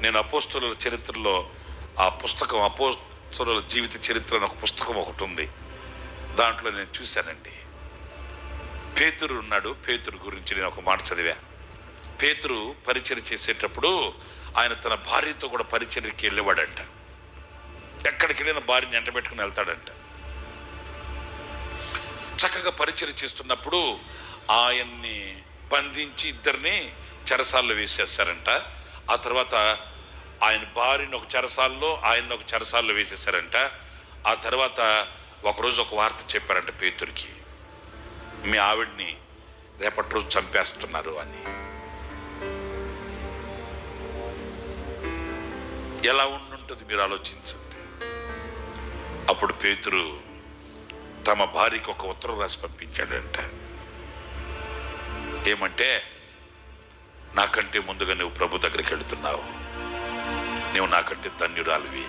నేను అపోస్తలుల చరిత్రలో ఆ పుస్తకం అపోస్తలుల జీవిత చరిత్ర అని ఒక పుస్తకం ఒకటి ఉంది. దాంట్లో నేను చూశానండి. పేతురు ఉన్నాడు. పేతురు గురించి నేను ఒక మాట చదివా. పేతురు పరిచర్య చేసేటప్పుడు ఆయన తన భార్యతో కూడా పరిచర్యకి వెళ్ళేవాడంట. ఎక్కడికి వెళ్ళిన భార్యని వెంట పెట్టుకుని వెళ్తాడంట. చక్కగా పరిచర్య చేస్తున్నప్పుడు ఆయన్ని బంధించి ఇద్దరిని చెరసాల్లో వేసేసారంట. ఆ తర్వాత ఆయన భార్యను ఒక చెరసాల్లో, ఆయన్ని ఒక చెరసాల్లో వేసేసారంట. ఆ తర్వాత ఒకరోజు ఒక వార్త చెప్పారంట పేతురికి, మీ ఆవిడ్ని రేపటి రోజు చంపేస్తున్నారు అని. ఎలా ఉండుంటుంది మీరు ఆలోచించండి. అప్పుడు పేతురు తమ భార్యకి ఒక ఉత్తరం రాసి పంపించాడంట. ఏమంటే, నాకంటే ముందుగా నువ్వు ప్రభు దగ్గరికి వెళుతున్నావు, నువ్వు నాకంటే ధన్యురాలివి.